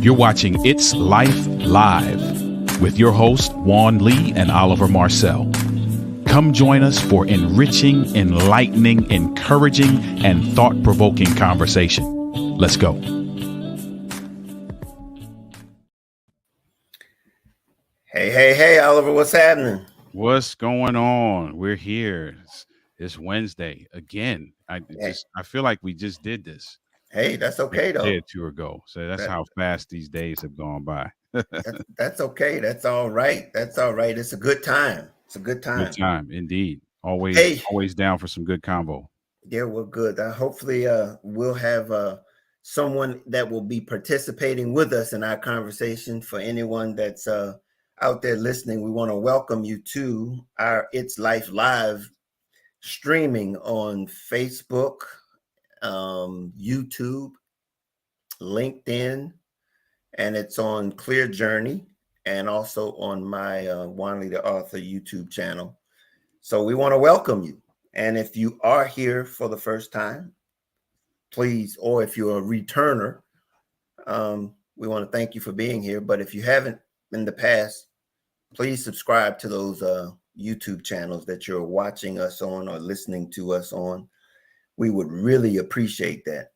You're watching It's Life Live with your hosts, Juan Lee and Oliver Marcel. Come join us for enriching, enlightening, encouraging, and thought-provoking conversation. Let's go. Hey, Oliver, what's happening? What's going on? We're here. It's Wednesday again. I feel like we just did this Hey, that's like okay a day though. or two ago. So that's That, how fast these days have gone by. that's okay. That's all right. That's all right. It's a good time. It's a good Good time. time, indeed. Always, Hey, always down for some good combo. yeah, we're good. Hopefully, we'll have someone that will be participating with us in our conversation. For anyone that's out there listening, we want to welcome you to our It's Life Live streaming on Facebook, YouTube, LinkedIn, and it's on Clear Journey and also on my Wanley the Author YouTube channel. So we want to welcome you. And if you are here for the first time, please, or if you're a returner, we want to thank you for being here. But if you haven't in the past, please subscribe to those YouTube channels that you're watching us on or listening to us on. We would really appreciate that.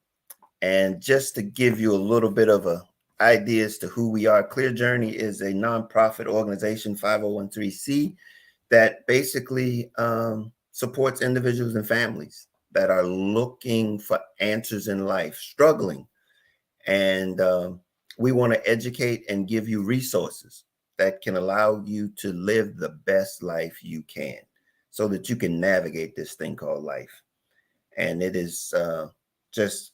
And just to give you a little bit of a idea as to who we are, Clear Journey is a nonprofit organization, 501c, that basically supports individuals and families that are looking for answers in life, struggling. And we want to educate and give you resources that can allow you to live the best life you can so that you can navigate this thing called life. And it is just,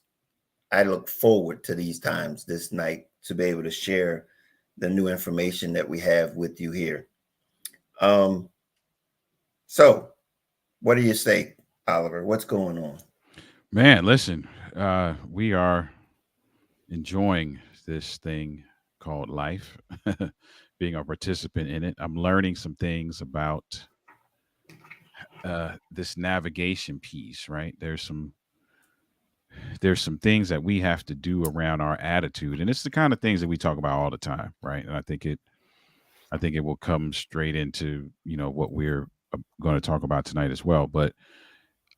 I look forward to these times this night to be able to share the new information that we have with you here. So what do you say, Oliver? What's going on? Man, listen, we are enjoying this thing called life, being a participant in it. I'm learning some things about this navigation piece, right? There's some things that we have to do around our attitude, and it's the kind of things that we talk about all the time, right? And I think it will come straight into what we're going to talk about tonight as well. But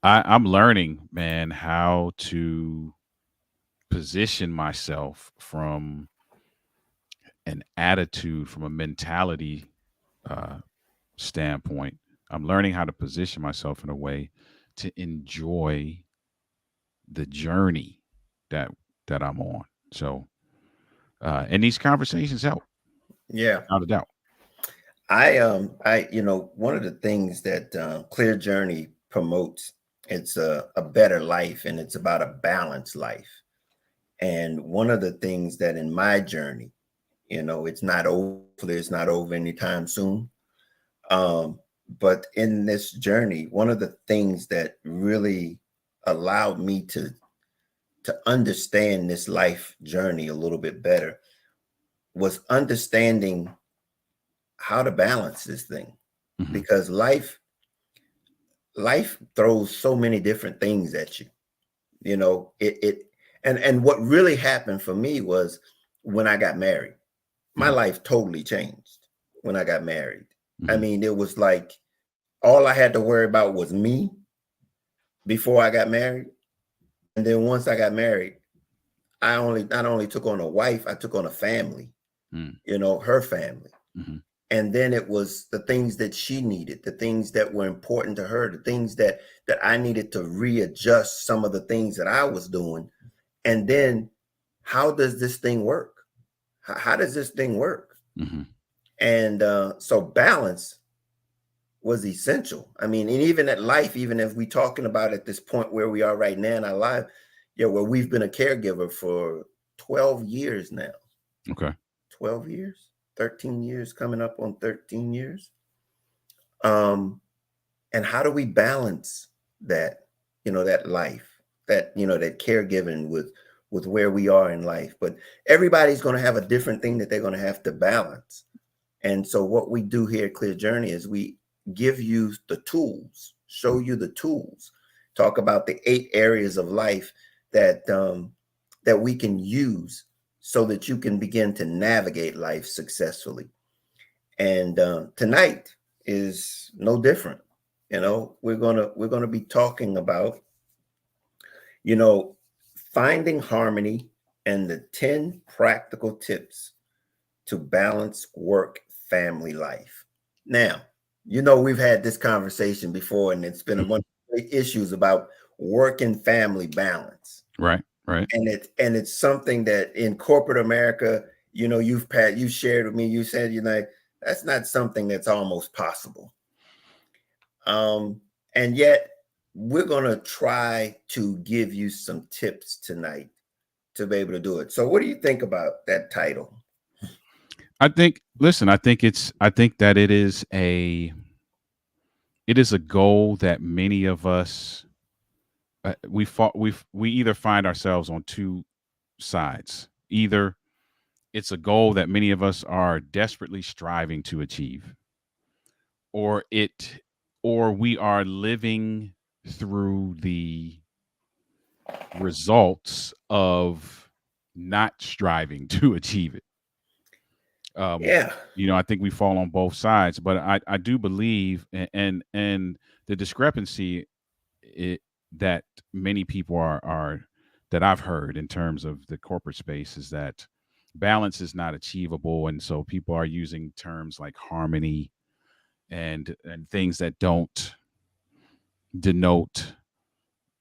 I'm learning, man, how to position myself from an attitude, from a mentality uh, standpoint. I'm learning how to position myself in a way to enjoy the journey that that I'm on. So, and these conversations help, Yeah. without a doubt. One of the things that Clear Journey promotes, it's a better life, and it's about a balanced life. And one of the things that in my journey, it's not over, it's not over anytime soon. Um, but in this journey, one of the things that really allowed me to understand this life journey a little bit better was understanding how to balance this thing, Hmm. because life throws so many different things at you. And what really happened for me was when I got married, my Hmm. life totally changed when I got married. I Hmm. mean, it was like all I had to worry about was me before I got married. And then once I got married, I only not only took on a wife, I took on a family, her family. Hmm. And then it was the things that she needed, the things that were important to her, the things that I needed to readjust some of the things that I was doing. And then how does this thing work? How does this thing work? Hmm. And so balance was essential. I mean, and even at life, even if we talking about at this point where we are right now in our life, yeah, where we've been a caregiver for 12 years now. Okay. 12 years, 13 years, coming up on 13 years. And how do we balance that, that life, that caregiving with where we are in life? But everybody's going to have a different thing that they're going to have to balance. And so what we do here at Clear Journey is we give you the tools, show you the tools, talk about the 8 areas of life that that we can use so that you can begin to navigate life successfully. And tonight is no different. You know, we're gonna be talking about, you know, finding harmony and the 10 practical tips to balance work family life. Now, you know, we've had this conversation before, and it's been one of the issues about work and family balance. Right. Right. And it's something that in corporate America, you know, you shared with me, you said, you know, that's not something that's almost possible. And yet we're gonna try to give you some tips tonight to be able to do it. So what do you think about that title? I think. Listen. I think that it is a goal that many of us we either find ourselves on two sides. Either it's a goal that many of us are desperately striving to achieve, or we are living through the results of not striving to achieve it. Yeah. I think we fall on both sides, but I do believe, and the discrepancy that many people are that I've heard in terms of the corporate space is that balance is not achievable, and so people are using terms like harmony and things that don't denote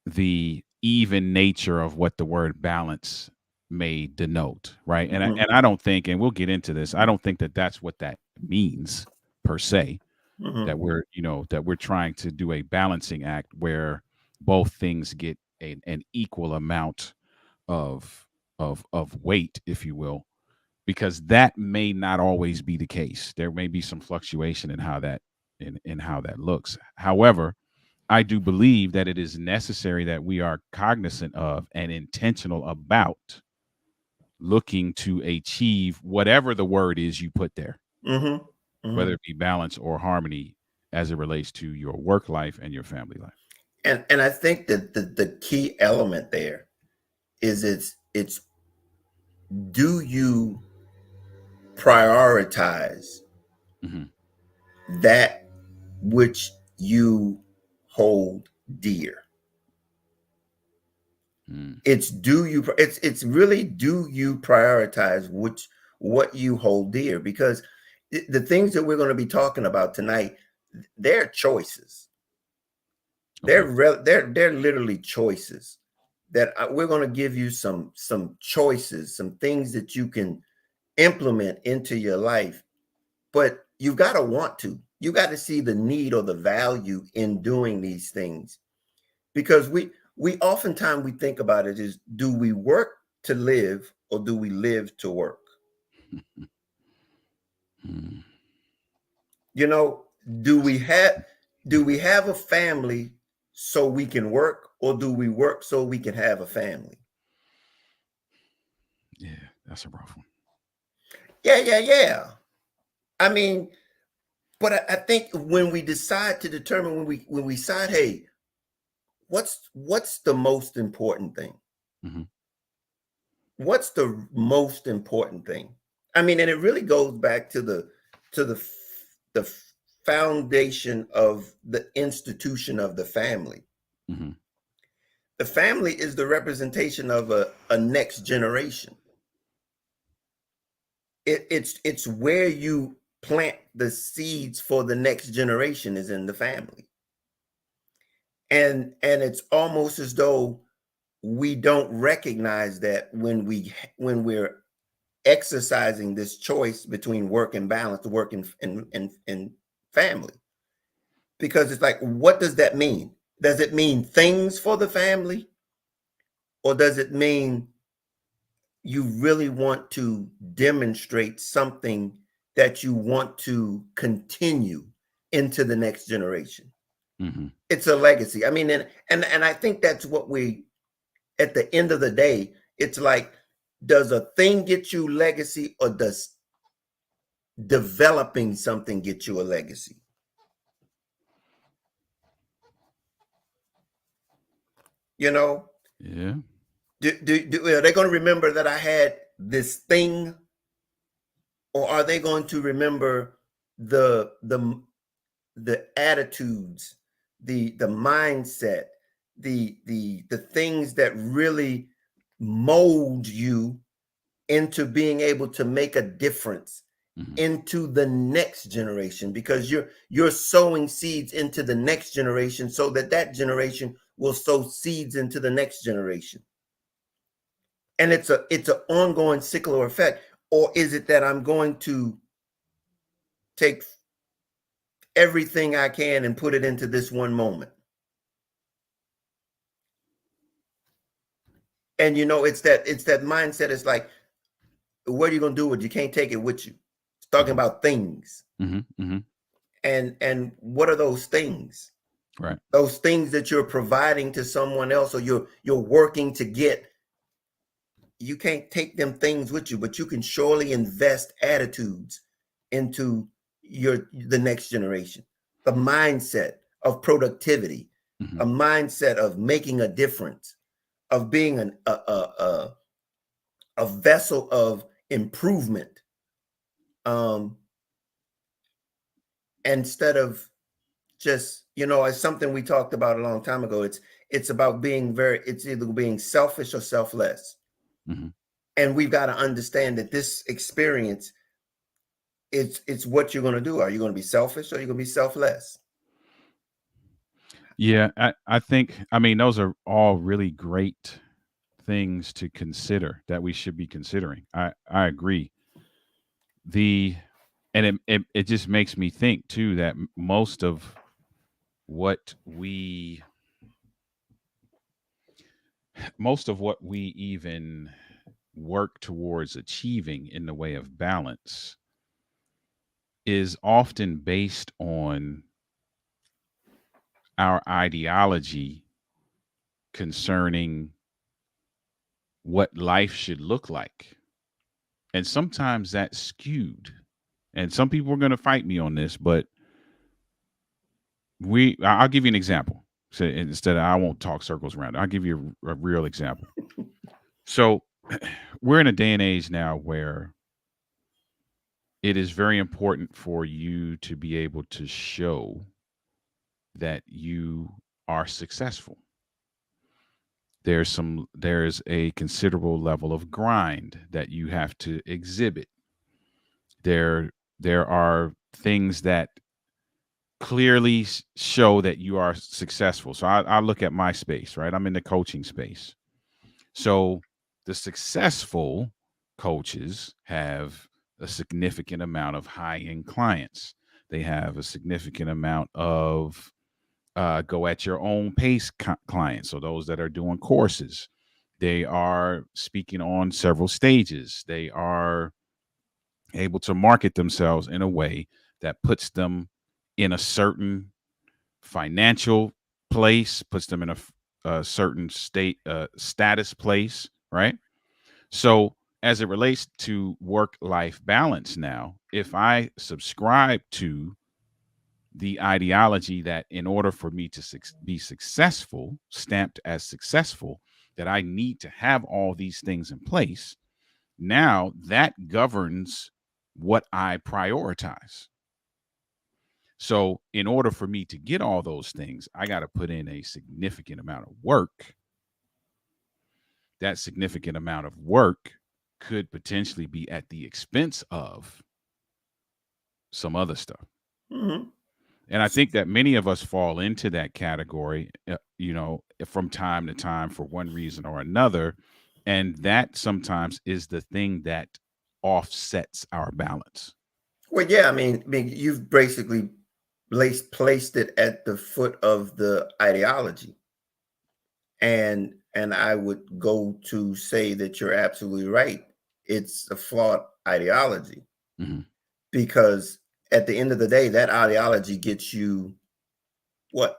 the even nature of what the word balance may denote, right? And Mhm. I don't think, and we'll get into this, I don't think that that's what that means per se. Mhm. That we're trying to do a balancing act where both things get an equal amount of weight, if you will, because that may not always be the case. There may be some fluctuation in how that looks. However, I do believe that it is necessary that we are cognizant of and intentional about looking to achieve whatever the word is you put there, Mhm. whether Mhm. it be balance or harmony as it relates to your work life and your family life. And I think that the key element there is it's do you prioritize Hmm. that which you hold dear? Mm. It's really, do you prioritize what you hold dear? Because the things that we're going to be talking about tonight, they're choices. Okay. They're literally choices that we're going to give you some choices, some things that you can implement into your life. But you've got to want to. You got to see the need or the value in doing these things, because we oftentimes we think about it is, do we work to live or do we live to work? Mm. You know, do we have do we have a family so we can work, or do we work so we can have a family? Yeah, that's a rough one. Yeah. I mean, but I think when we decide to determine, when we decide, hey, what's the most important thing? Hmm. What's the most important thing? I mean, and it really goes back to the foundation of the institution of the family. Hmm. The family is the representation of a next generation. It's where you plant the seeds for the next generation, is in the family. And it's almost as though we don't recognize that when we're exercising this choice between work and balance, work and family. Because it's like, what does that mean? Does it mean things for the family? Or does it mean you really want to demonstrate something that you want to continue into the next generation? Hmm. It's a legacy. I mean, and I think that's what we, at the end of the day, it's like, does a thing get you legacy, or does developing something get you a legacy? You know, Yeah. are they going to remember that I had this thing, or are they going to remember the attitudes, the mindset, the things that really mold you into being able to make a difference into the next generation, because you're sowing seeds into the next generation so that that generation will sow seeds into the next generation. And it's an ongoing cyclical effect. Or is it that I'm going to take everything I can and put it into this one moment? And it's that mindset. It's like, what are you going to do with it? You can't take it with you. It's talking about things. And what are those things? Right. Those things that you're providing to someone else, or you're working to get. You can't take them things with you, but you can surely invest attitudes into the next generation. The mindset of productivity, a mindset of making a difference, of being a vessel of improvement, instead of just, it's something we talked about a long time ago. It's about being it's either being selfish or selfless. And we've got to understand that this experience, it's what you're going to do. Are you going to be selfish, or are you going to be selfless? Yeah, I think, those are all really great things to consider that we should be considering. I agree. And it just makes me think too that most of what we even work towards achieving in the way of balance is often based on our ideology concerning what life should look like. And sometimes that's skewed. And some people are going to fight me on this, but I'll give you an example. So instead, I won't talk circles around it. I'll give you a real example. So we're in a day and age now where it is very important for you to be able to show that you are successful. There's a considerable level of grind that you have to exhibit. There are things that clearly show that you are successful. So I look at my space, right? I'm in the coaching space. So the successful coaches have a significant amount of high-end clients. They have a significant amount of go at your own pace clients. So those that are doing courses, they are speaking on several stages. They are able to market themselves in a way that puts them in a certain financial place, puts them in a certain status place, right? So as it relates to work-life balance now, if I subscribe to the ideology that in order for me to be successful, stamped as successful, that I need to have all these things in place, now that governs what I prioritize. So in order for me to get all those things, I got to put in a significant amount of work. That significant amount of work could potentially be at the expense of some other stuff. And I think that many of us fall into that category, from time to time for one reason or another. And that sometimes is the thing that offsets our balance. Well, yeah, I mean, you've basically placed it at the foot of the ideology. And I would go to say that you're absolutely right. It's a flawed ideology. Because at the end of the day, that ideology gets you what?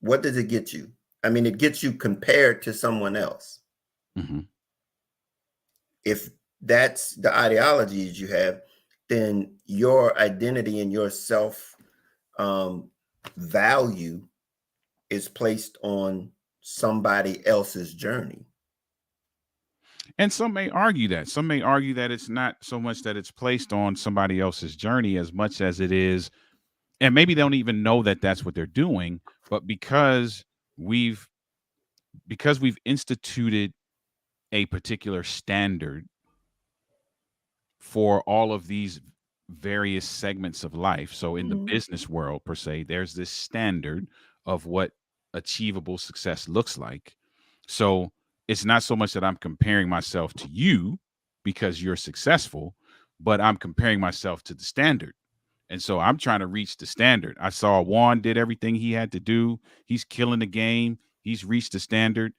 What does it get you? I mean, it gets you compared to someone else. If that's the ideologies you have, then your identity and your self value is placed on somebody else's journey. And some may argue that. Some may argue that it's not so much that it's placed on somebody else's journey as much as it is, and maybe they don't even know that that's what they're doing, but we've we've instituted a particular standard for all of these various segments of life. So in the Mhm. business world per se, there's this standard of what achievable success looks like. So it's not so much that I'm comparing myself to you because you're successful, but I'm comparing myself to the standard. And so I'm trying to reach the standard. I saw Juan did everything he had to do. He's killing the game. He's reached the standard.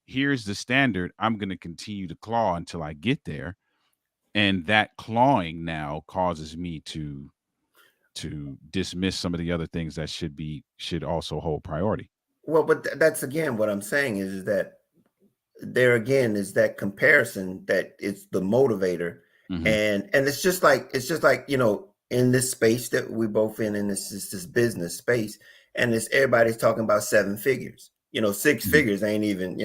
Here's the standard. I'm going to continue to claw until I get there. And that clawing now causes me to dismiss some of the other things that should also hold priority. Well, but that's again what I'm saying is that there again is that comparison that it's the motivator, Hmm. and it's just like in this space that we both in this business space, and it's everybody's talking about seven figures. Six Hmm. figures ain't even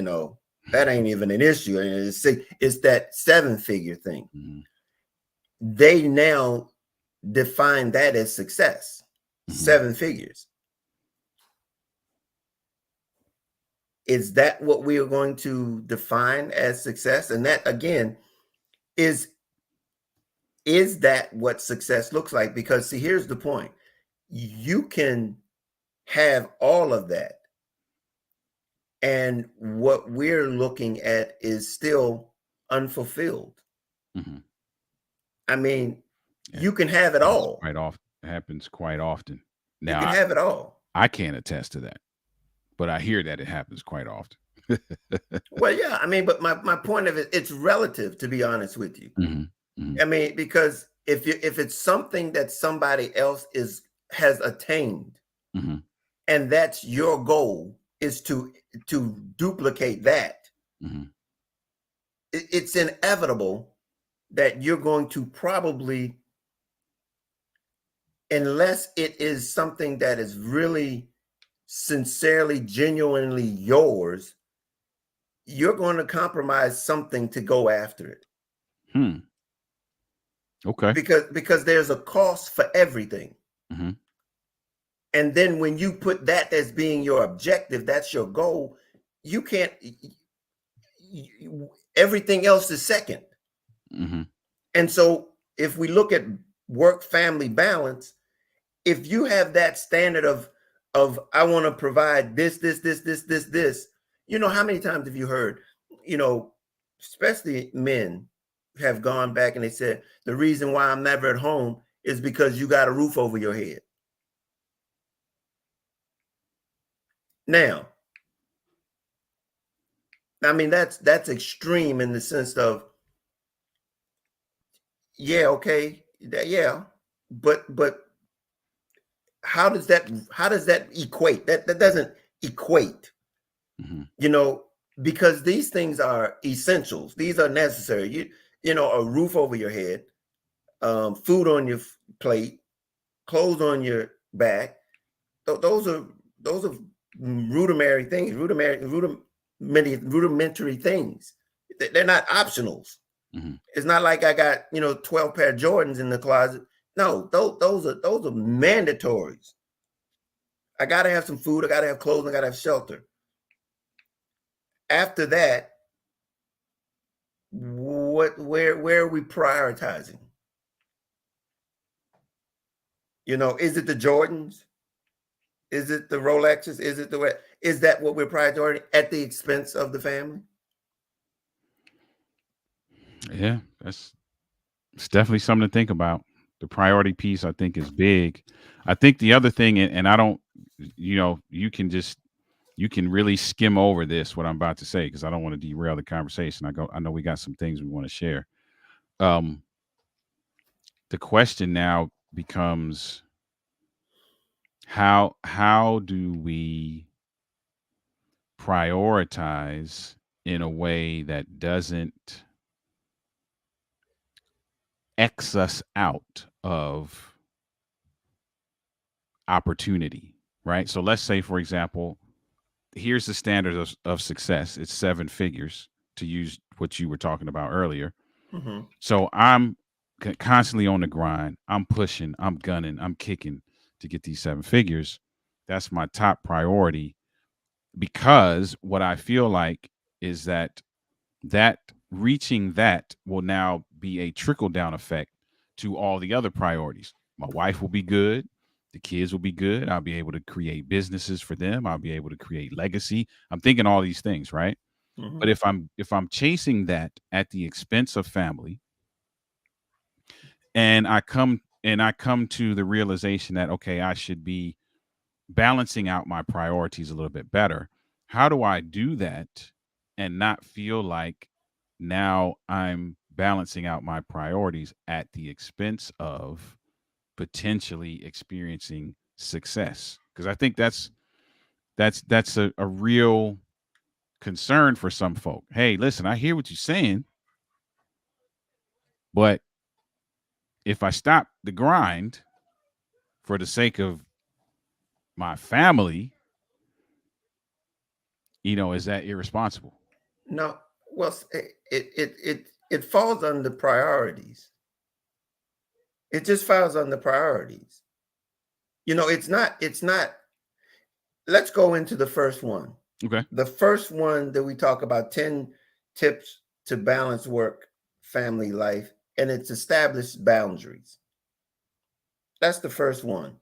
that ain't even an issue, and it's that seven figure thing. Hmm. They now define that as success. Hmm. Seven figures. Is that what we are going to define as success? And that again is is that what success looks like? Because see, here's the point. You can have all of that, and what we're looking at is still unfulfilled. Hmm. I mean, Yeah, you can have it happens all. quite often. Happens quite often. You Now can have it all. I can't attest to that, but I hear that it happens quite often. Well, yeah, I mean, but my point of it, it's relative, to be honest with you. Hmm. Hmm. I mean, because if it's something that somebody else has attained, Hmm. and that's your goal is to duplicate that, Hmm. it's inevitable that you're going to probably, unless it is something that is really sincerely genuinely yours, you're going to compromise something to go after it, Hmm. Okay. because there's a cost for everything. Hmm. And then when you put that as being your objective, that's your goal, you can't, everything else is second. Hmm. And so if we look at work family balance, if you have that standard of I want to provide this, how many times have you heard, you know, especially men have gone back and they said the reason why I'm never at home is because you got a roof over your head. Now, I mean that's extreme in the sense of yeah, okay, yeah, but how does that equate? That doesn't equate, Hmm. you know, because these things are essentials. These are necessary. A roof over your head, food on your plate, clothes on your back. Those are rudimentary things, rudimentary things. They're not optionals. Hmm. It's not like I got 12 pair of Jordans in the closet. No, those are mandatories. I gotta have some food. I gotta have clothes. I gotta have shelter. After that, where are we prioritizing? Is it the Jordans? Is it the Rolexes? Is that what we're prioritizing at the expense of the family? Yeah, it's definitely something to think about. The priority piece, I think, is big. I think the other thing, and I don't, you can really skim over this what I'm about to say because I don't want to derail the conversation. I know we got some things we want to share. Um, the question now becomes how do we prioritize in a way that doesn't X us out of opportunity, right? So let's say, for example, here's the standard of success. It's seven figures. to use what you were talking about earlier. Mm-hmm. So I'm constantly on the grind. I'm pushing, I'm gunning, I'm kicking to get these 7 figures. That's my top priority, because what I feel like is that reaching that will now be a trickle down effect to all the other priorities. My wife will be good. The kids will be good. I'll be able to create businesses for them. I'll be able to create legacy. I'm thinking all these things, right? Mm-hmm. But if I'm chasing that at the expense of family, and I come to the realization that, okay, I should be balancing out my priorities a little bit better. How do I do that and not feel like now I'm balancing out my priorities at the expense of potentially experiencing success? Because I think that's a real concern for some folk. Hey, listen, I hear what you're saying, but if I stop the grind for the sake of my family, is that irresponsible? No, well, it falls under priorities. It just falls under priorities. It's not. Let's go into the first one. Okay. The first one that we talk about, 10 tips to balance work, family life, and it's established boundaries. That's the first one.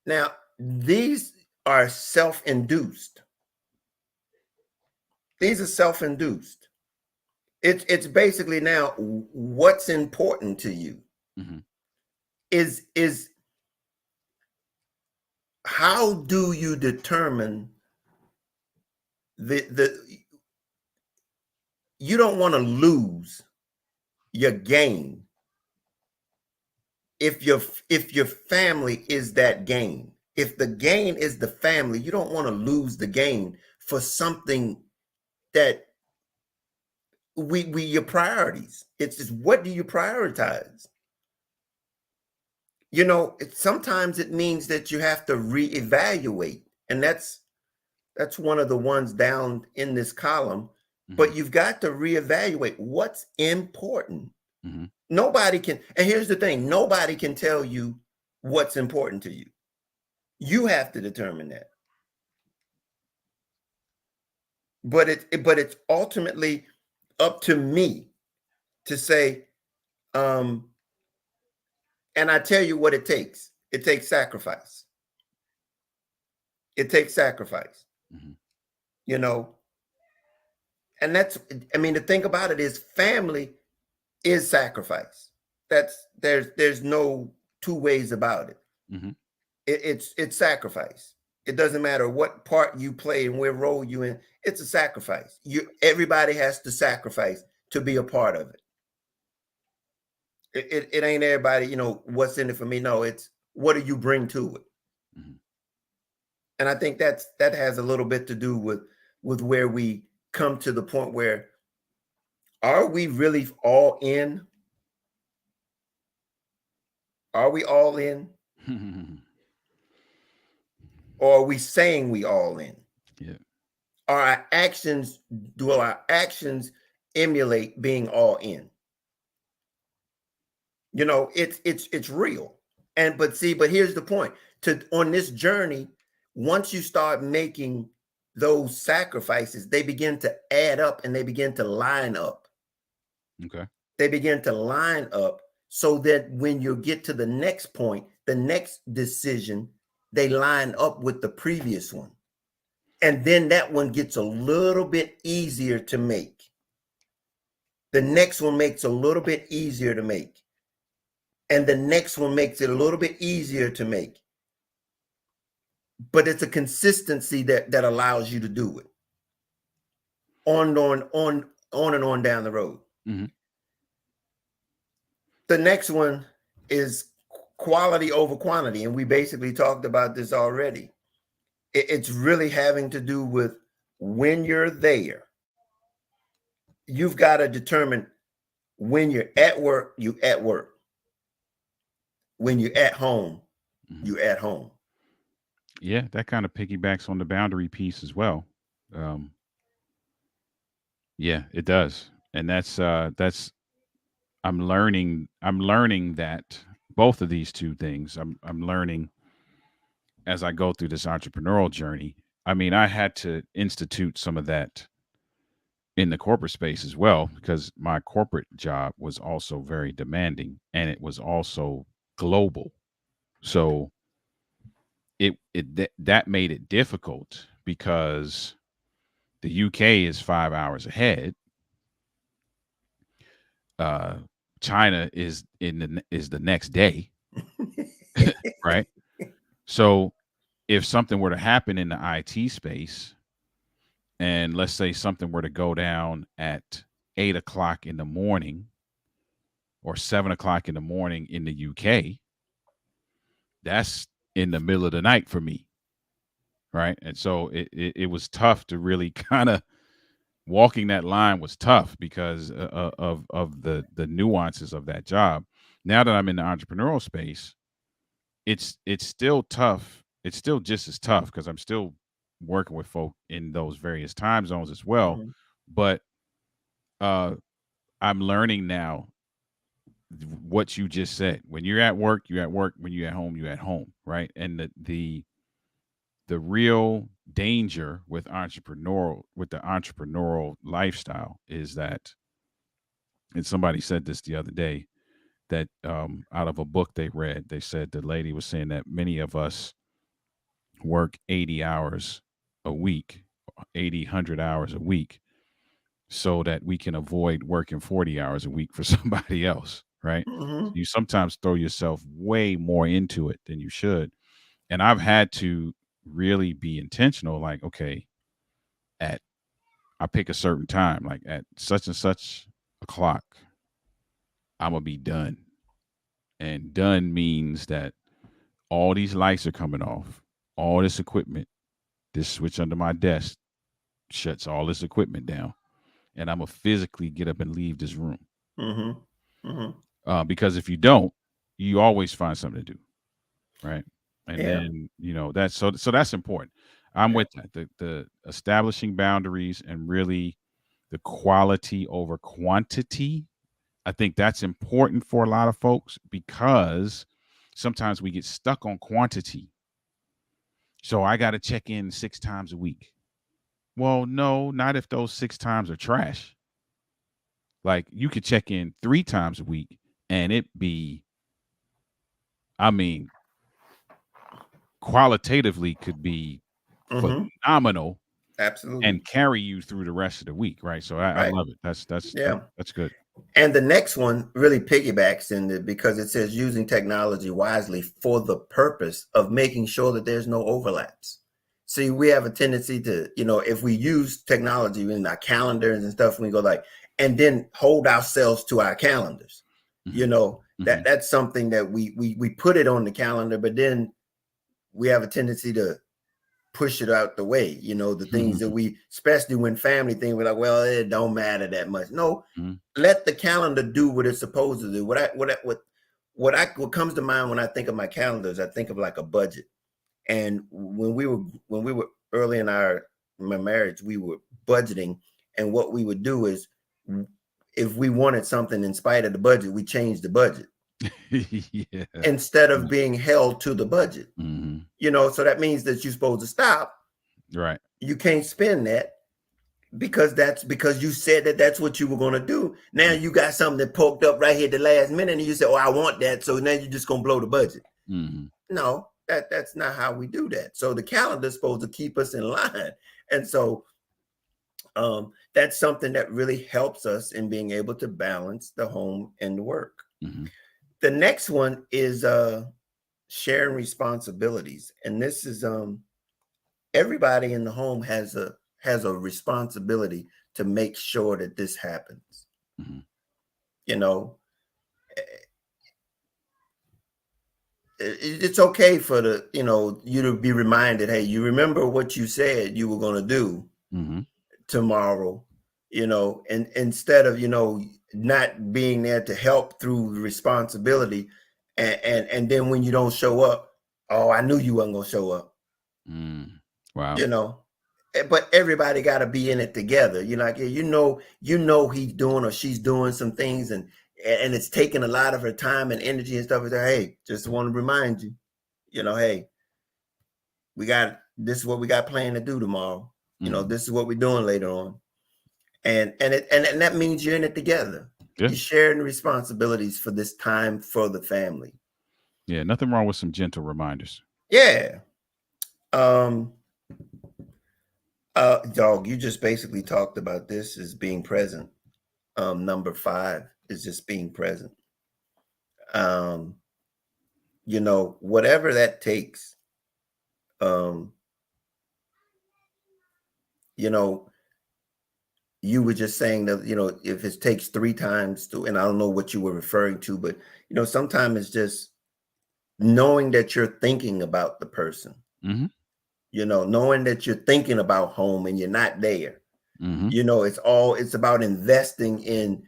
Now, these are self-induced. These are self-induced. It's basically now what's important to you. Mm-hmm. Is how do you determine the you don't want to lose your gain if your family is that gain. If the gain is the family, you don't want to lose the gain for something that we your priorities. It's just, what do you prioritize? Sometimes it means that you have to reevaluate, and that's one of the ones down in this column. Mm-hmm. But you've got to reevaluate what's important. Mm-hmm. Nobody can, and here's the thing, nobody can tell you what's important to you. You have to determine that. But it's ultimately up to me to say, and I tell you what it takes. It takes sacrifice. It takes sacrifice. Mm-hmm. And the thing about it is, family is sacrifice. There's no two ways about it. Mm-hmm. It's sacrifice. It doesn't matter what part you play and what role you in. It's a sacrifice. Everybody has to sacrifice to be a part of it. It ain't everybody, what's in it for me. No, it's what do you bring to it. Mm-hmm. And I think that has a little bit to do with where we come to the point where, are we really all in? Are we all in? Or are we saying we all in? Yeah. Do our actions emulate being all in? It's real. But here's the point. On this journey, once you start making those sacrifices, they begin to add up and they begin to line up. Okay. They begin to line up so that when you get to the next point, the next decision, they line up with the previous one. And then that one gets a little bit easier to make. The next one makes a little bit easier to make. And the next one makes it a little bit easier to make. But it's a consistency that allows you to do it. On and on down the road. Mm-hmm. The next one is quality over quantity. And we basically talked about this already. It's really having to do with, when you're there, you've got to determine, when you're at work, you at work. When you're at home, Mm-hmm. you at home. Yeah, that kind of piggybacks on the boundary piece as well. Yeah, it does. And that's I'm learning that both of these two things. I'm learning as I go through this entrepreneurial journey. I mean, I had to institute some of that in the corporate space as well because my corporate job was also very demanding and it was also global. So that made it difficult because the UK is 5 hours ahead. Uh, China is the next day, right? So if something were to happen in the IT space, and let's say something were to go down at 8 o'clock in the morning or 7 o'clock in the morning in the UK, that's in the middle of the night for me, right? And so it was tough to really kind of walking that line was tough because of the nuances of that job. Now that I'm in the entrepreneurial space, it's still tough. It's still just as tough because I'm still working with folk in those various time zones as well. Mhm. But uh, I'm learning now what you just said. When you're at work, you're at work. When you're at home, you're at home, right? And the real danger with the entrepreneurial lifestyle is that, and somebody said this the other day, that out of a book they read, they said the lady was saying that many of us work 80 hours a week, 80, 100 hours a week, so that we can avoid working 40 hours a week for somebody else, right? So Mhm. you sometimes throw yourself way more into it than you should. And I've had to really be intentional, like, okay, at I pick a certain time, like at such and such o'clock, I'm gonna be done. And done means that all these lights are coming off, all this equipment, this switch under my desk shuts all this equipment down, and I'm gonna physically get up and leave this room. Mhm. Mhm. Because if you don't, you always find something to do, right? And Yeah. then that's so that's important. I'm Yeah. with that. The establishing boundaries and really the quality over quantity. I think that's important for a lot of folks because sometimes we get stuck on quantity. So I got to check in 6 times a week. Well, no, not if those 6 times are trash. Like you could check in 3 times a week and it be, I mean, qualitatively could be Mhm. phenomenal Absolutely. and carry you through the rest of the week, right? So I Right. love it. Yeah. That's good. And the next one really piggybacks in it because it says using technology wisely for the purpose of making sure that there's no overlaps. See, we have a tendency to, if we use technology in our calendars and stuff, we go like, and then hold ourselves to our calendars. Hmm. Hmm. That's something that we put it on the calendar, but then we have a tendency to push it out the way, the things that we, especially when family thing, we're like, well, it don't matter that much. No, Hmm. let the calendar do what it's supposed to do. What comes to mind when I think of my calendars, I think of like a budget. And when we were early in my marriage, we were budgeting, and what we would do is, if we wanted something in spite of the budget, we changed the budget Yeah. instead of being held to the budget. Hmm. So that means that you're supposed to stop. Right. You can't spend that because you said that that's what you were going to do. Now you got something that poked up right here at the last minute, and you say, "Oh, I want that," so now you're just going to blow the budget. Hmm. No, that's not how we do that. So the calendar is supposed to keep us in line, and so that's something that really helps us in being able to balance the home and the work. Hmm. The next one is sharing responsibilities, and this is everybody in the home has a responsibility to make sure that this happens. Hmm. You know, it's okay for you to be reminded, hey, you remember what you said you were going to do Hmm. tomorrow, and instead of not being there to help through the responsibility, and then when you don't show up, oh, I knew you wasn't going to show up. Mm. Wow. you know but everybody got to be in it together. You're like, you know, he's doing or she's doing some things, and it's taking a lot of her time and energy and stuff. And hey, just want to remind you, hey, this is what we got planned to do tomorrow. This is what we're doing later on, and that means you're in it together. Yeah. You're sharing responsibilities for this time for the family. Yeah, nothing wrong with some gentle reminders. Yeah. Dog, you just basically talked about this as being present. Number 5 is just being present. Whatever that takes. You were just saying that, if it takes 3 times to, and I don't know what you were referring to, but sometimes it's just knowing that you're thinking about the person. Mm-hmm. Knowing that you're thinking about home and you're not there. Mm-hmm. It's about investing in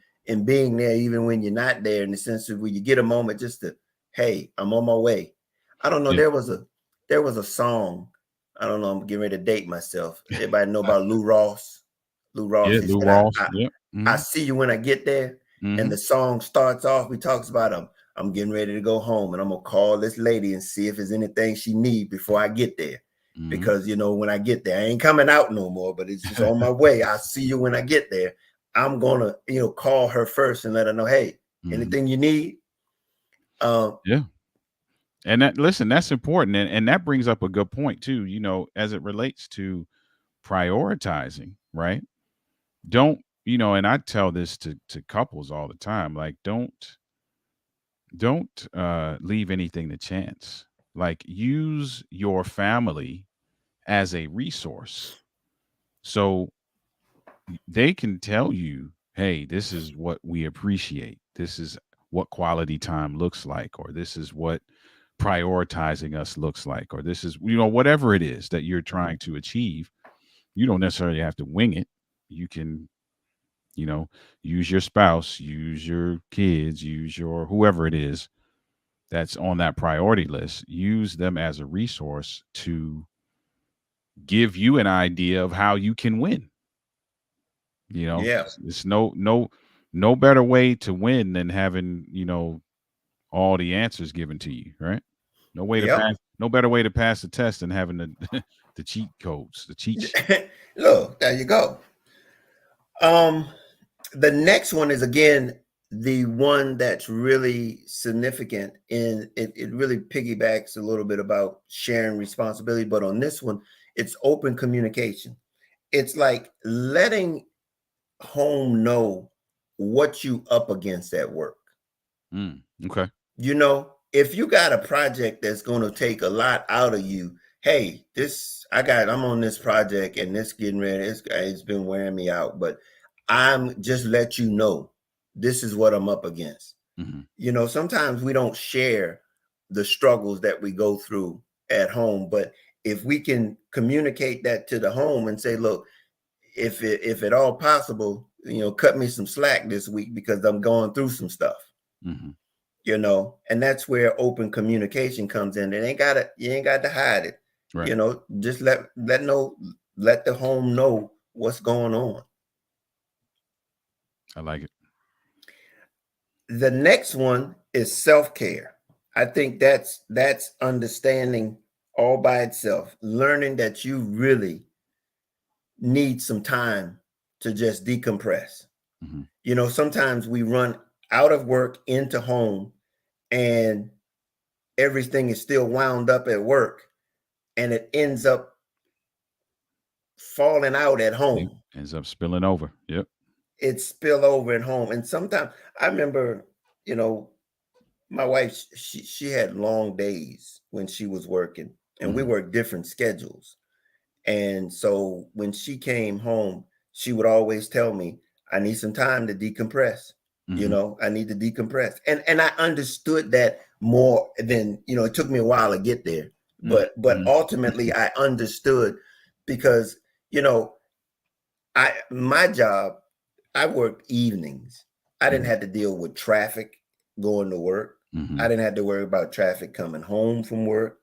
being there even when you're not there, in the sense of when you get a moment just to, hey, I'm on my way. I don't know. Yeah. There was a song. I don't know. I'm getting ready to date myself. Everybody know about Lou Ross. Lou Ross. Yeah, Lou Ross. I see you when I get there. Mm-hmm. And the song starts off. He talks about I'm getting ready to go home, and I'm gonna call this lady and see if there's anything she needs before I get there. Mm-hmm. Because when I get there, I ain't coming out no more, but it's just on my way. I'll see you when I get there. I'm gonna, call her first and let her know, hey, anything you need. Yeah. And that's important. And that brings up a good point too, as it relates to prioritizing, right? Don't, and I tell this to couples all the time, like, don't leave anything to chance. Like, use your family as a resource. So they can tell you, hey, this is what we appreciate. This is what quality time looks like, or this is what prioritizing us looks like, or this is, whatever it is that you're trying to achieve. You don't necessarily have to wing it. You can, use your spouse, use your kids, use your whoever it is that's on that priority list, use them as a resource to give you an idea of how you can win. Yeah. It's no better way to win than having, all the answers given to you, right? No better way to pass the test than having the cheat codes, the cheat sheet. Look, there you go. The next one is, again, the one that's really significant, and it really piggybacks a little bit about sharing responsibility. But on this one, it's open communication. It's like letting home know what you up against at work. Okay. If you got a project that's going to take a lot out of you, hey, I'm on this project and this getting ready, it's been wearing me out, but I'm just let you know, this is what I'm up against. Mm-hmm. Sometimes we don't share the struggles that we go through at home, but if we can communicate that to the home and say, look, if at all possible, cut me some slack this week because I'm going through some stuff. Mm-hmm. And that's where open communication comes in. You ain't got to hide it. Right. Just let the home know what's going on. I like it. The next one is self-care. I think that's understanding all by itself, learning that you really need some time to just decompress. Mm-hmm. Sometimes we run out of work into home and everything is still wound up at work, and it ends up falling out at home. It ends up spilling over. Yep. It spill over at home. And sometimes I remember, my wife, she had long days when she was working, and we worked different schedules. And so when she came home, she would always tell me, I need some time to decompress. Mm-hmm. I need to decompress. And I understood that more than, it took me a while to get there. But ultimately I understood, because, my job, I worked evenings. I didn't have to deal with traffic going to work. Mm-hmm. I didn't have to worry about traffic coming home from work.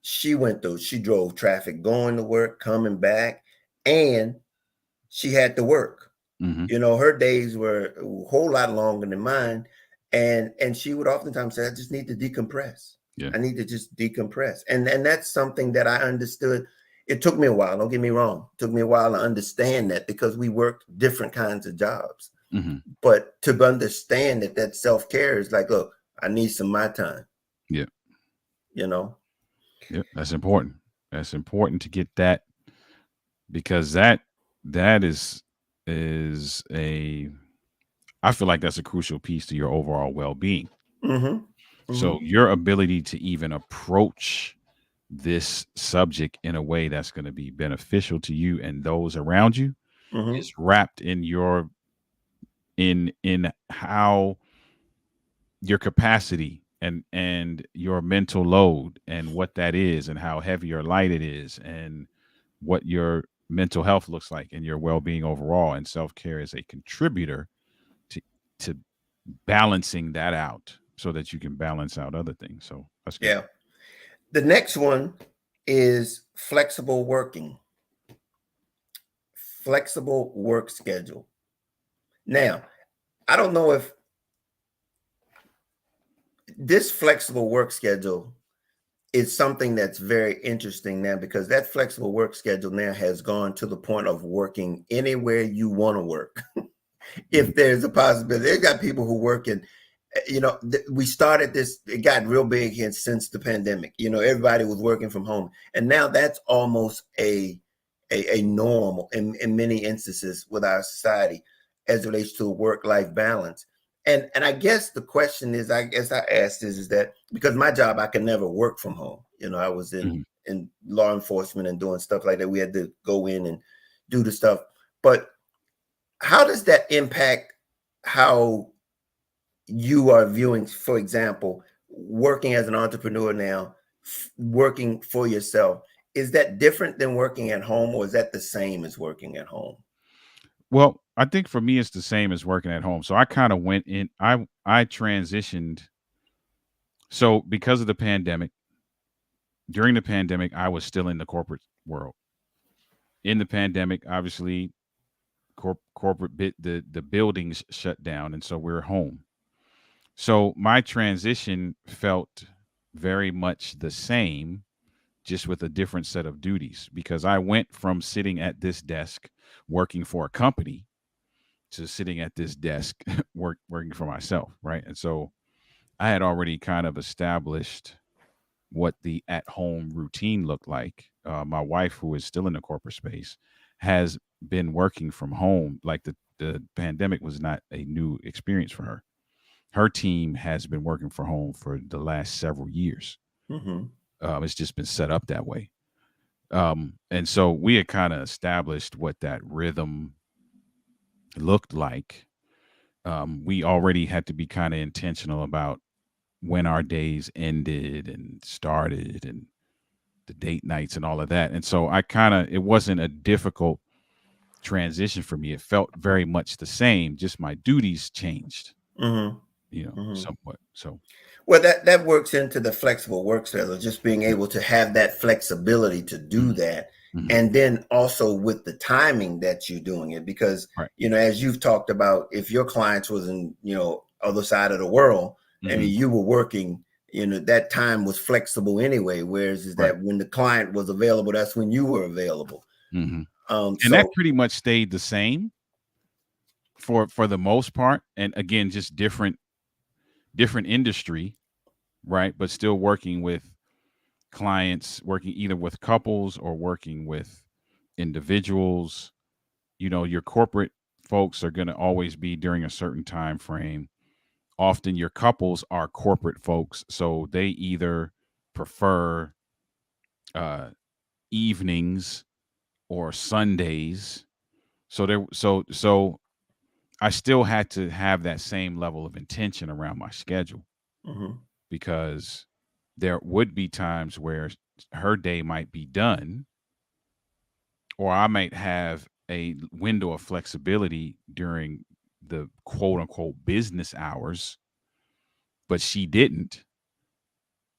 She drove traffic going to work, coming back. and she had to work. Mm-hmm. You know, her days were a whole lot longer than mine. And she would oftentimes say, I just need to decompress. Yeah. I need to just decompress. And that's something that I understood. It took me a while, don't get me wrong. It took me a while to understand that because we worked different kinds of jobs. Mm-hmm. But to understand that self-care is like, look, I need some of my time. Yeah. You know? Yeah. That's important. That's important to get that, because that is a, I feel like that's a crucial piece to your overall well-being. Mm-hmm. So Mm-hmm. your ability to even approach this subject in a way that's going to be beneficial to you and those around you Mm-hmm. is wrapped in your in how your capacity and your mental load and what that is and how heavy or light it is and what your mental health looks like and your well-being overall, and self-care is a contributor to to balancing that out so that you can balance out other things. So that's good. Yeah. The next one is flexible working, flexible work schedule. Now, I don't know if this flexible work schedule is something that's very interesting now, because that flexible work schedule now has gone to the point of working anywhere you want to work. If there's a possibility, they've got people who work in, we started this, it got real big here since the pandemic. Everybody was working from home, and now that's almost a normal in many instances with our society as it relates to work-life balance. And I guess the question is, I guess I asked is that because my job, I can never work from home. I was Mhm. in law enforcement and doing stuff like that. We had to go in and do the stuff. But how does that impact how you are viewing, for example, working as an entrepreneur now, working for yourself? Is that different than working at home, or is that the same as working at home? Well, I think for me it's the same as working at home. So I kind of went in, I transitioned. So because of the pandemic, during the pandemic, I was still in the corporate world. In the pandemic, obviously, corporate bit the buildings shut down, and so we're home. So my transition felt very much the same, just with a different set of duties, because I went from sitting at this desk working for a company to sitting at this desk working for myself, right? And so I had already kind of established what the at home routine looked like. My wife, who is still in the corporate space, has been working from home. Like the pandemic was not a new experience for her. Her team has been working from home for the last several years. Mm-hmm. It's just been set up that way. And so we had kind of established what that rhythm looked like. We already had to be kind of intentional about when our days ended and started and the date nights and all of that. And so it wasn't a difficult transition for me. It felt very much the same, just my duties changed, Mm-hmm. Mm-hmm. somewhat. So, Well, that works into the flexible work schedule, just being able to have that flexibility to do mm-hmm, that. mm-hmm, And then also with the timing that you're doing it, because, right. as you've talked about, if your clients was in, other side of the world, I Mm-hmm, mean, you were working, that time was flexible anyway. Whereas is right. that when the client was available, that's when you were available. Mm-hmm. And that So, pretty much stayed the same for the most part. And again, just different industry, right? But still working with clients, working either with couples or working with individuals. Your corporate folks are going to always be during a certain time frame. Often your couples are corporate folks, so they either prefer uh, evenings or Sundays. So I still had to have that same level of intention around my schedule, mhm, because there would be times where her day might be done, or I might have a window of flexibility during the quote unquote business hours, but she didn't.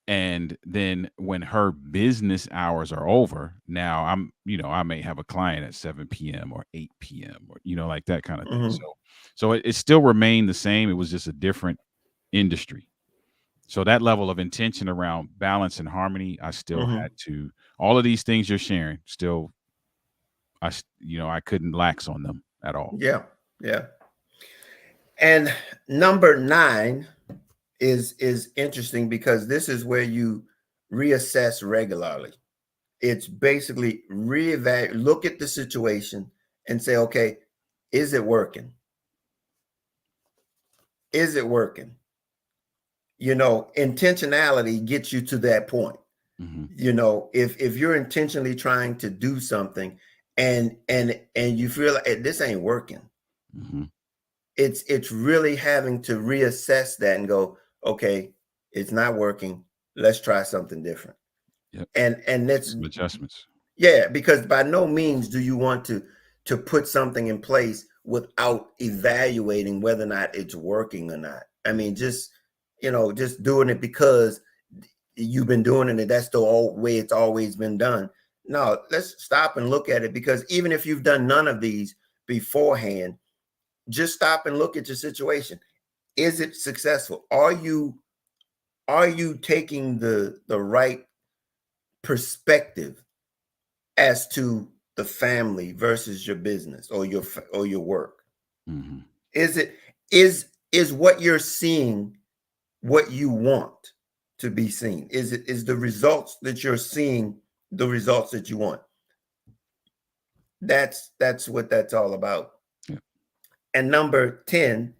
And then when her business hours are over, now I may have a client at 7 p.m. or 8 p.m. or, like that kind of thing. Mhm. So it still remained the same. It was just a different industry. So that level of intention around balance and harmony, I still Mhm. had to, all of these things you're sharing, still, I couldn't lax on them at all. Yeah. Yeah. And number 9 is interesting because this is where you reassess regularly. It's basically reevaluate, look at the situation and say, okay, is it working? Is it working? Intentionality gets you to that point. Hmm. If you're intentionally trying to do something and you feel like this ain't working, Hmm. it's really having to reassess that and go, okay, it's not working. Let's try something different. Yep. And that's, Some adjustments. yeah, because by no means do you want to put something in place without evaluating whether or not it's working or not. I mean, just doing it because you've been doing it and that's the old way it's always been done. No, let's stop and look at it, because even if you've done none of these beforehand, just stop and look at your situation. Is it successful? Are you taking the right perspective as to the family versus your business or your work? Hmm. Is it is what you're seeing what you want to be seen? Is the results that you're seeing the results that you want? That's what that's all about. Yep. And number 10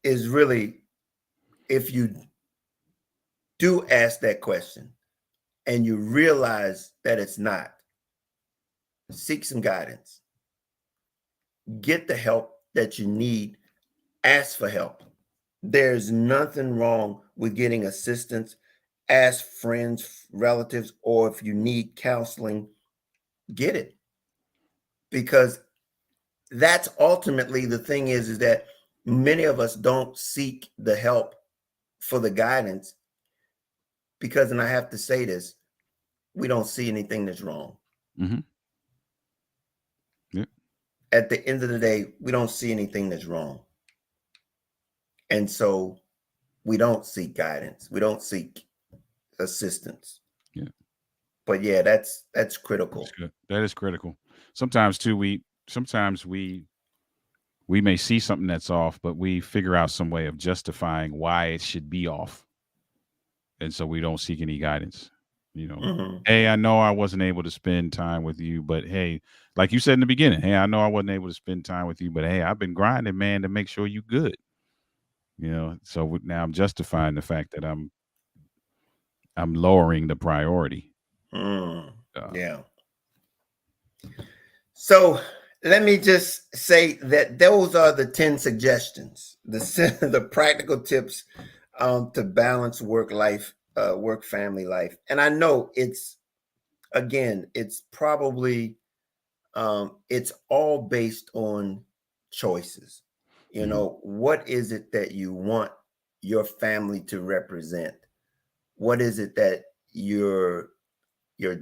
is really, if you do ask that question and you realize that it's not, seek some guidance. Get the help that you need. Ask for help. There's nothing wrong with getting assistance. Ask friends, relatives, or if you need counseling, get it. Because that's ultimately the thing is that many of us don't seek the help for the guidance because, and I have to say this, we don't see anything that's wrong. Hmm. Yep. At the end of the day, we don't see anything that's wrong. And so we don't seek guidance. We don't seek assistance. Yeah. But yeah, that's That's critical. good. That is critical. Sometimes too, we may see something that's off, but we figure out some way of justifying why it should be off. And so we don't seek any guidance. You know, Mhm. hey, I know I wasn't able to spend time with you, but hey, like you said in the beginning, hey, I know I wasn't able to spend time with you, but hey, I've been grinding, man, to make sure you good. So now I'm justifying the fact that I'm lowering the priority. Mm. Uh, Yeah. So let me just say that those are the 10 suggestions, the practical tips to balance work family life. And I know it's probably it's all based on choices. mhm, What is it that you want your family to represent? What is it that your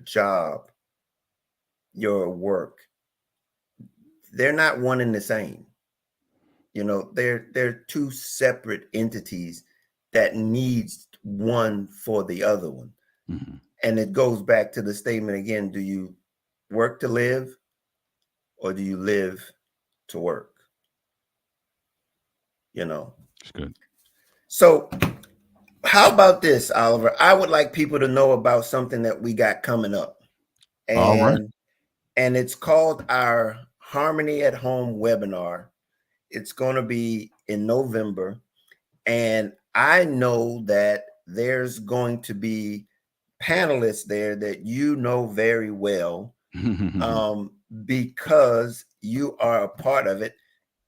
job, your work, they're not one and the same. They're two separate entities that needs one for the other one. mhm. And it goes back to the statement again, do you work to live or do you live to work? You know. It's good. So how about this, Oliver? I would like people to know about something that we got coming up. All right. And it's called our Harmony at Home webinar. It's going to be in November. And I know that there's going to be panelists there that you know very well, because you are a part of it.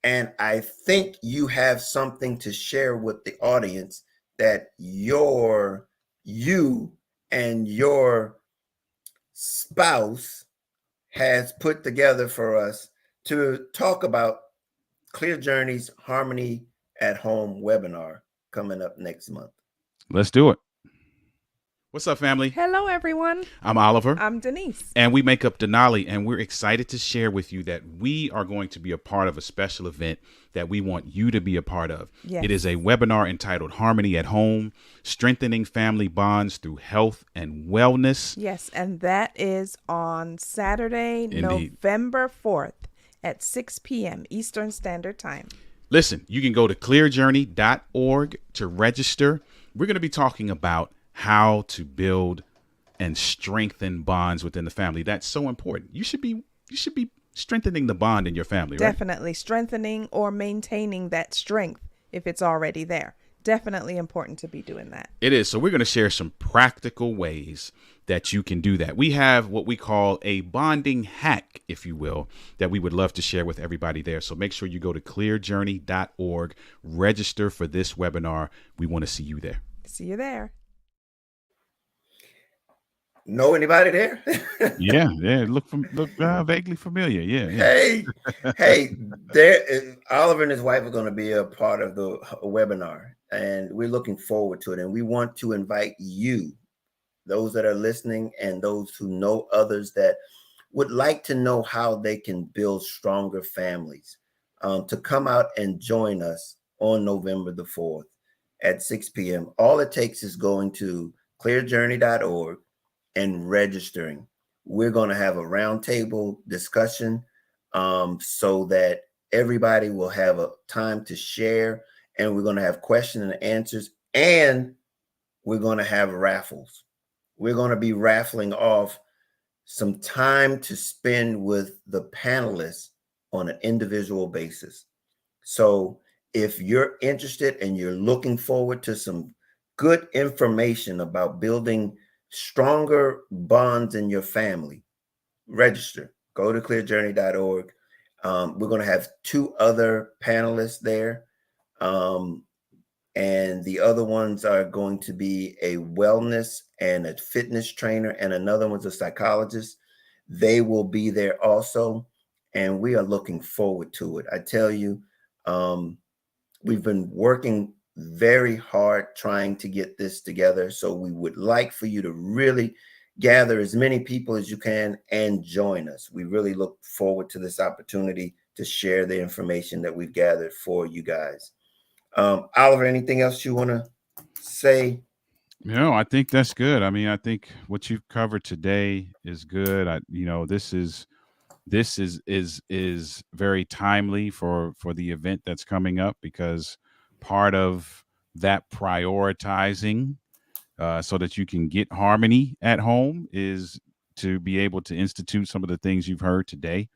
And I think you have something to share with the audience that you and your spouse has put together for us to talk about Clear Journeys Harmony at Home webinar coming up next month. Let's do it. What's up, family? Hello, everyone. I'm Oliver. I'm Denise. And we make up Denali, and we're excited to share with you that we are going to be a part of a special event that we want you to be a part of. Yes. It is a webinar entitled Harmony at Home, Strengthening Family Bonds Through Health and Wellness. Yes, and that is on Saturday, Indeed. November 4th at 6 p.m. Eastern Standard Time. Listen, you can go to clearjourney.org to register. We're going to be talking about how to build and strengthen bonds within the family. That's so important. You should be strengthening the bond in your family, right? Definitely strengthening or maintaining that strength if it's already there. Definitely important to be doing that. It is. So we're going to share some practical ways that you can do that. We have what we call a bonding hack, if you will, that we would love to share with everybody there. So make sure you go to clearjourney.org, register for this webinar. We want to see you there. See you there. Know anybody there? Yeah. Look vaguely familiar. Yeah. Hey, there. Oliver and his wife are going to be a part of the webinar, and we're looking forward to it. And we want to invite you, those that are listening, and those who know others that would like to know how they can build stronger families, to come out and join us on November the 4th at 6 p.m. All it takes is going to clearjourney.org and registering. We're going to have a roundtable discussion so that everybody will have a time to share, and we're going to have questions and answers, and we're going to have raffles. We're going to be raffling off some time to spend with the panelists on an individual basis. So if you're interested and you're looking forward to some good information about building stronger bonds in your family, register. Go to clearjourney.org. We're going to have 2 other panelists there. And the other ones are going to be a wellness and a fitness trainer, and another one's a psychologist. They will be there also. And we are looking forward to it. I tell you, we've been working very hard trying to get this together. So we would like for you to really gather as many people as you can and join us. We really look forward to this opportunity to share the information that we've gathered for you guys. Oliver, anything else you want to say? No, I think that's good. I mean, I think what you've covered today is good. This is very timely for the event that's coming up, because part of that prioritizing so that you can get harmony at home is to be able to institute some of the things you've heard today,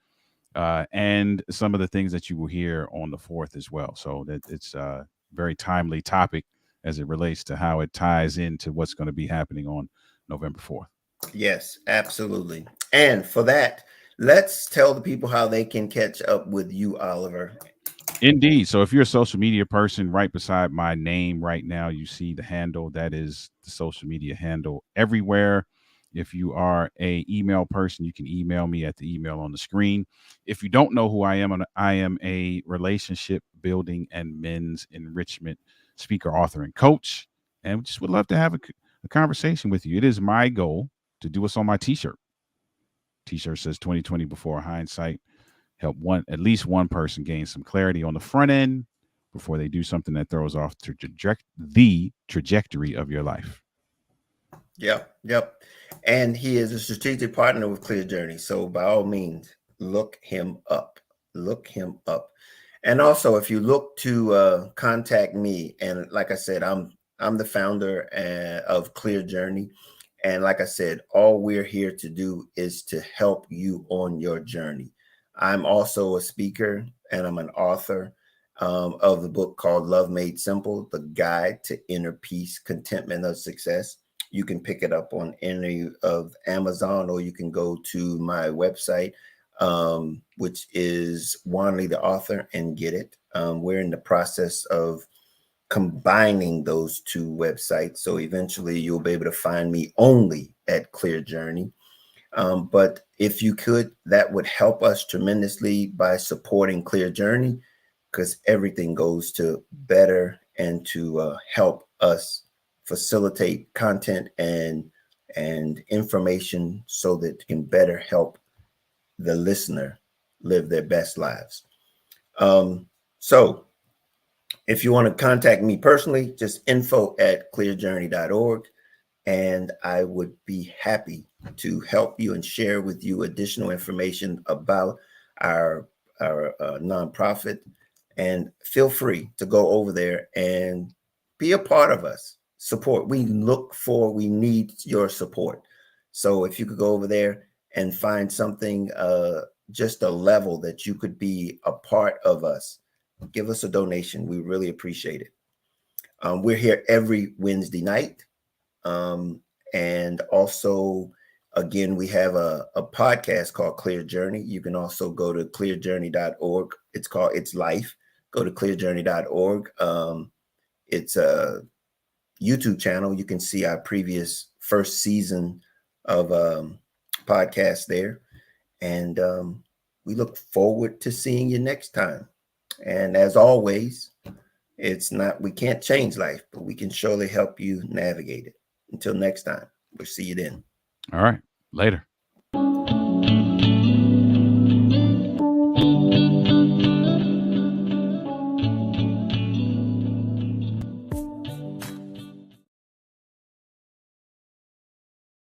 and some of the things that you will hear on the 4th as well. So that it's a very timely topic as it relates to how it ties into what's going to be happening on November 4th. Yes, absolutely. And for that, let's tell the people how they can catch up with you, Oliver. Indeed. So if you're a social media person, right beside my name right now, you see the handle. That is the social media handle everywhere. If you are a email person, you can email me at the email on the screen. If you don't know who I am a relationship building and men's enrichment speaker, author, and coach. And we just would love to have a conversation with you. It is my goal to do what's on my t-shirt. T-shirt says 2020 before hindsight. Help at least one person gain some clarity on the front end before they do something that throws off the trajectory of your life. Yep. And he is a strategic partner with Clear Journey. So by all means, look him up. And also, if you look to contact me, and like I said, I'm the founder of Clear Journey. And like I said, all we're here to do is to help you on your journey. I'm also a speaker, and I'm an author of the book called Love Made Simple, The Guide to Inner Peace, Contentment of Success. You can pick it up on any of Amazon, or you can go to my website, which is Wanley the Author, and get it. We're in the process of combining those 2 websites. So eventually you'll be able to find me only at Clear Journey. But if you could, that would help us tremendously by supporting Clear Journey, because everything goes to better and to help us facilitate content and information so that it can better help the listener live their best lives. So if you want to contact me personally, just info@clearjourney.org, and I would be happy to help you and share with you additional information about our nonprofit. And feel free to go over there and be a part of us. Support. We need your support. So if you could go over there and find something, just a level that you could be a part of us, give us a donation. We really appreciate it. We're here every Wednesday night. And also, again, we have a podcast called Clear Journey. You can also go to clearjourney.org. It's called It's Life. Go to clearjourney.org. It's a YouTube channel. You can see our previous first season of podcast there. And we look forward to seeing you next time. And as always, we can't change life, but we can surely help you navigate it. Until next time, we'll see you then. All right. Later.